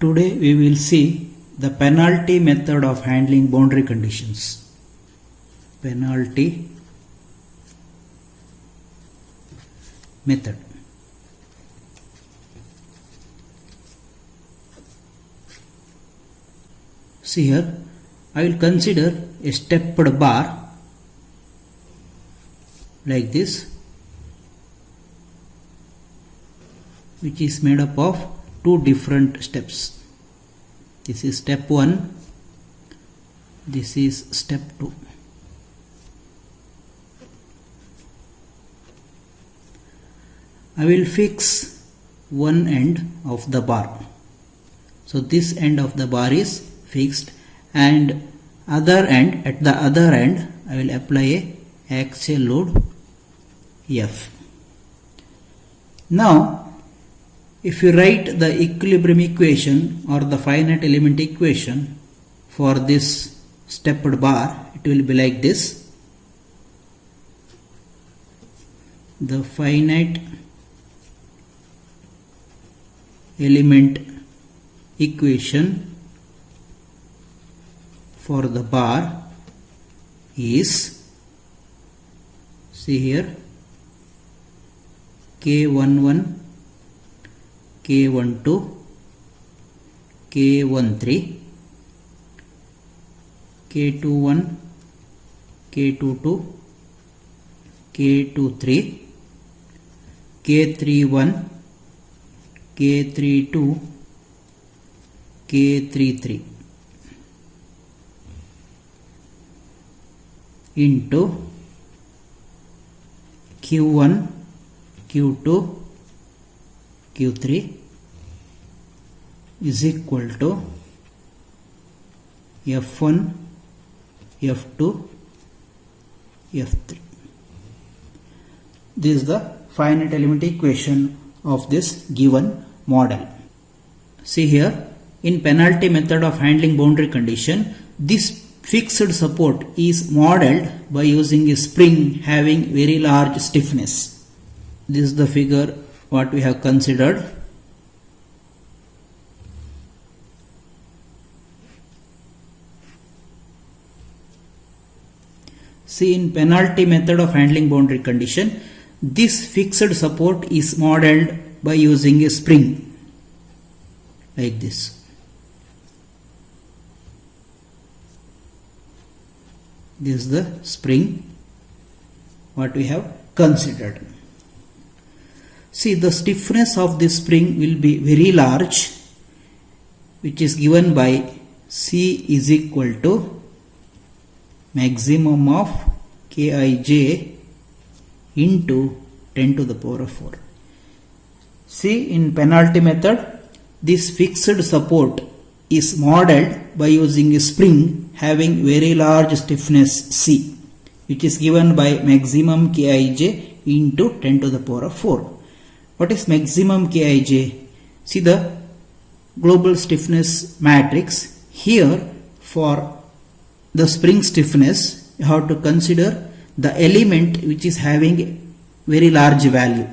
Today we will see the penalty method of handling boundary conditions. Penalty method. See here, I will consider a stepped bar like this, which is made up of two different steps. This is step 1, this is step 2. I will fix one end of the bar. So this end of the bar is fixed, and at the other end I will apply a axial load F. Now if you write the equilibrium equation or the finite element equation for this stepped bar, it will be like this. The finite element equation for the bar is, see here, K11, K12, K13, K21, K22, K23, K31, K32, K33 into Q1, Q2, Q3 is equal to F1, F2, F3. This is the finite element equation of this given model. See here, in penalty method of handling boundary condition, this fixed support is modeled by using a spring having very large stiffness. This is the figure what we have considered. See, in penalty method of handling boundary condition, this fixed support is modeled by using a spring like this. This is the spring what we have considered. See, the stiffness of this spring will be very large, which is given by C is equal to maximum of Kij into 10 to the power of 4. See, in penalty method, this fixed support is modeled by using a spring having very large stiffness C, which is given by maximum Kij into 10 to the power of 4. What is maximum Kij? See the global stiffness matrix. Here, for the spring stiffness, you have to consider the element which is having very large value.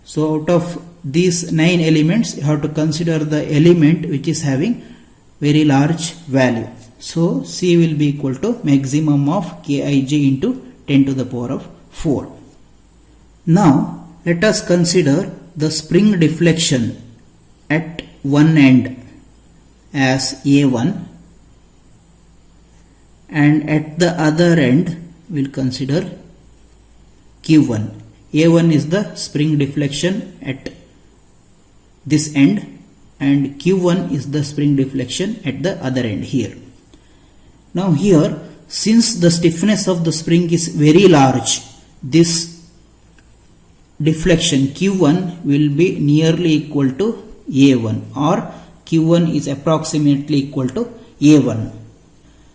So out of these 9 elements, you have to consider the element which is having very large value. So C will be equal to maximum of Kij into 10 to the power of 4. Now let us consider the spring deflection at one end as A1, and at the other end we will consider Q1. A1 is the spring deflection at this end, and Q1 is the spring deflection at the other end here. Now here, since the stiffness of the spring is very large, this deflection Q1 will be nearly equal to A1, or Q1 is approximately equal to A1.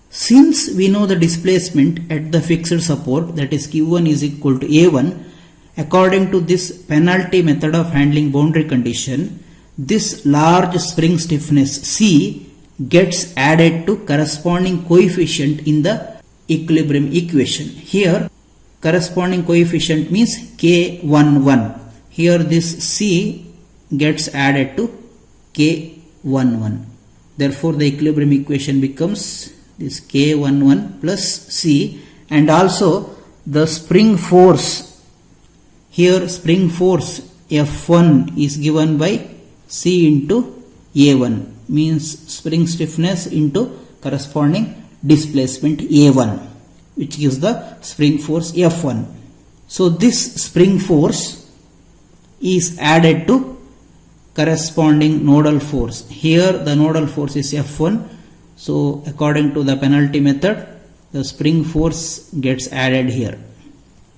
Since we know the displacement at the fixed support, that is Q1 is equal to A1, according to this penalty method of handling boundary condition, this large spring stiffness C gets added to corresponding coefficient in the equilibrium equation. Here corresponding coefficient means K11. Here this C gets added to K 1 1. Therefore the equilibrium equation becomes this K11 plus C, and also the spring force, here spring force F1 is given by C into A1, means spring stiffness into corresponding displacement A1, which gives the spring force F1. So this spring force is added to corresponding nodal force. Here the nodal force is F1. So according to the penalty method, the spring force gets added here.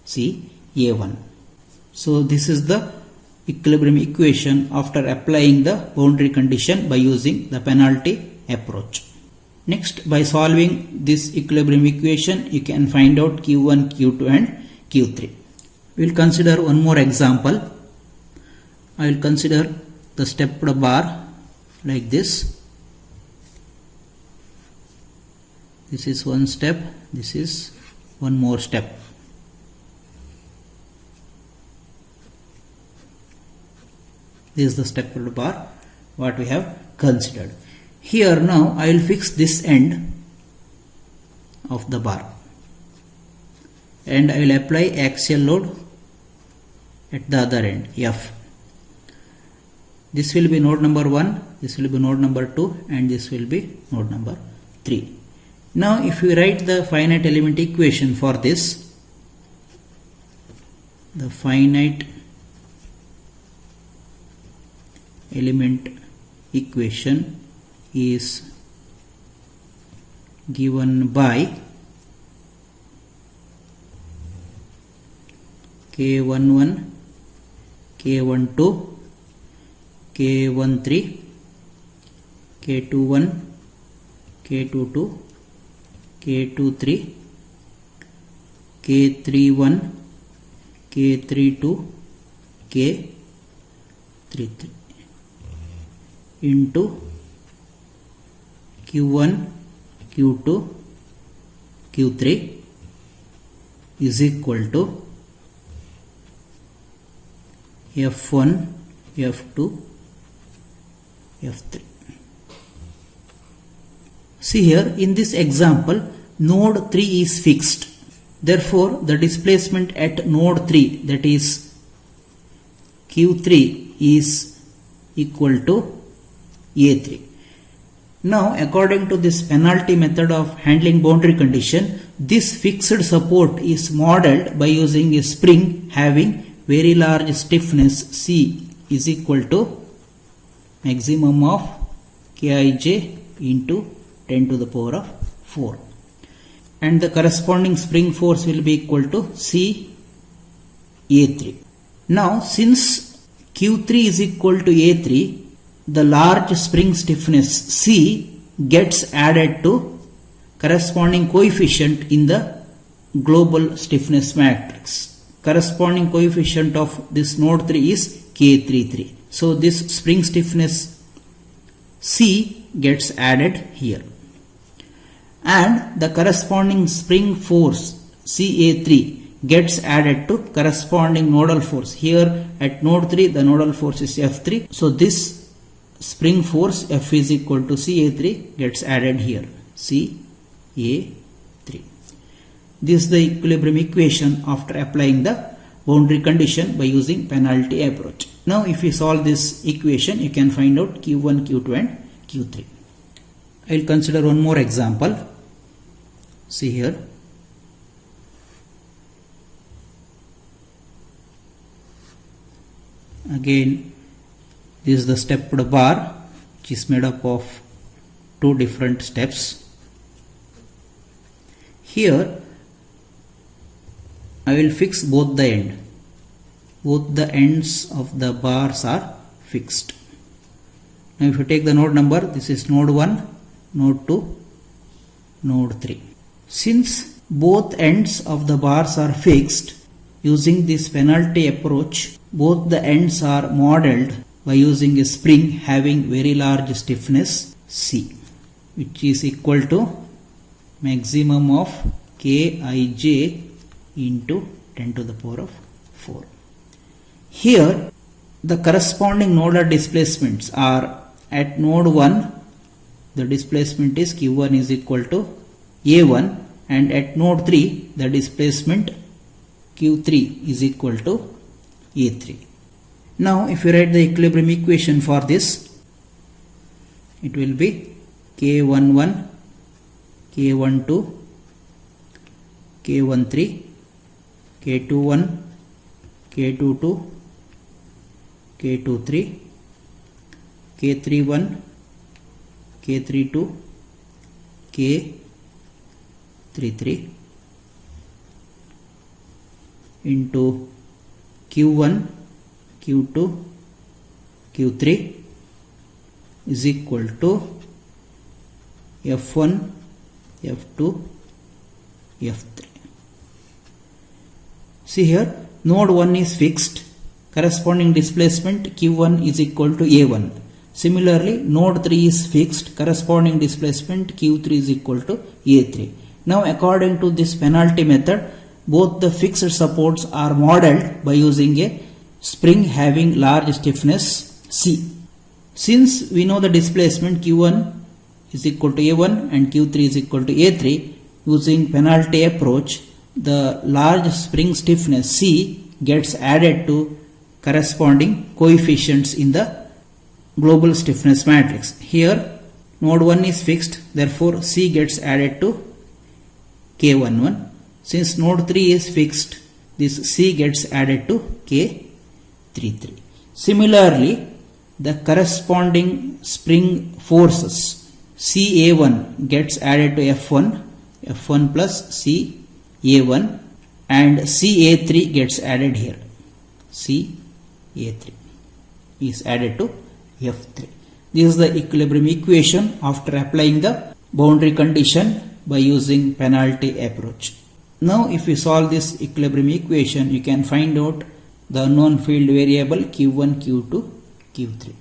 See, A1. So this is the equilibrium equation after applying the boundary condition by using the penalty approach. Next, by solving this equilibrium equation, you can find out Q1, Q2 and Q3. We will consider one more example. I will consider the stepped bar like this. This is one step, this is one more step. This is the stepped bar what we have considered. Here now I will fix this end of the bar and I will apply axial load at the other end, F. This will be node number 1, this will be node number 2 and this will be node number 3. Now if we write the finite element equation for this, the finite element equation is given by K11, K12, K13, K21, K22, K23, K31, K32, K33 into Q1, Q2, Q3 is equal to F1, F2, F3. See here in this example, node 3 is fixed. Therefore, the displacement at node 3, that is Q3, is equal to A3. Now, according to this penalty method of handling boundary condition, this fixed support is modeled by using a spring having very large stiffness C is equal to maximum of Kij into 10 to the power of 4. And the corresponding spring force will be equal to C A3. Now, since Q3 is equal to A3, the large spring stiffness C gets added to corresponding coefficient in the global stiffness matrix. Corresponding coefficient of this node 3 is K33. So this spring stiffness C gets added here. And the corresponding spring force CA3 gets added to corresponding nodal force. Here at node 3 the nodal force is F3. So this spring force F is equal to CA3 gets added here, CA3. This is the equilibrium equation after applying the boundary condition by using penalty approach. Now if we solve this equation, you can find out Q1, Q2 and Q3. I will consider one more example. See here. Again, this is the stepped bar which is made up of two different steps. Here I will fix both the ends. Both the ends of the bars are fixed. Now if you take the node number, this is node 1, node 2, node 3. Since both ends of the bars are fixed, using this penalty approach, both the ends are modeled by using a spring having very large stiffness C, which is equal to maximum of Kij into 10 to the power of 4. Here the corresponding nodal displacements are at node 1 the displacement is q1 is equal to a1, and at node 3 the displacement q3 is equal to a3. Now if you write the equilibrium equation for this, it will be k11, k12, k13, k21, k22, k23, k31, k32, k33 into q1, q2, q3 is equal to f1, f2, f3. See here, node 1 is fixed, corresponding displacement q1 is equal to a1. Similarly, node 3 is fixed, corresponding displacement q3 is equal to a3. Now according to this penalty method, both the fixed supports are modeled by using a spring having large stiffness C. Since we know the displacement q1 is equal to a1 and q3 is equal to a3, using penalty approach, the large spring stiffness C gets added to corresponding coefficients in the global stiffness matrix. Here node 1 is fixed, therefore C gets added to K11. Since node 3 is fixed, this C gets added to K33. Similarly, the corresponding spring forces CA1 gets added to F1, F1 plus CA1, and CA3 gets added here. CA3 is added to F3. This is the equilibrium equation after applying the boundary condition by using penalty approach. Now if we solve this equilibrium equation, you can find out the unknown field variable q1, q2, q3.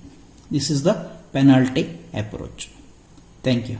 This is the penalty approach. Thank you.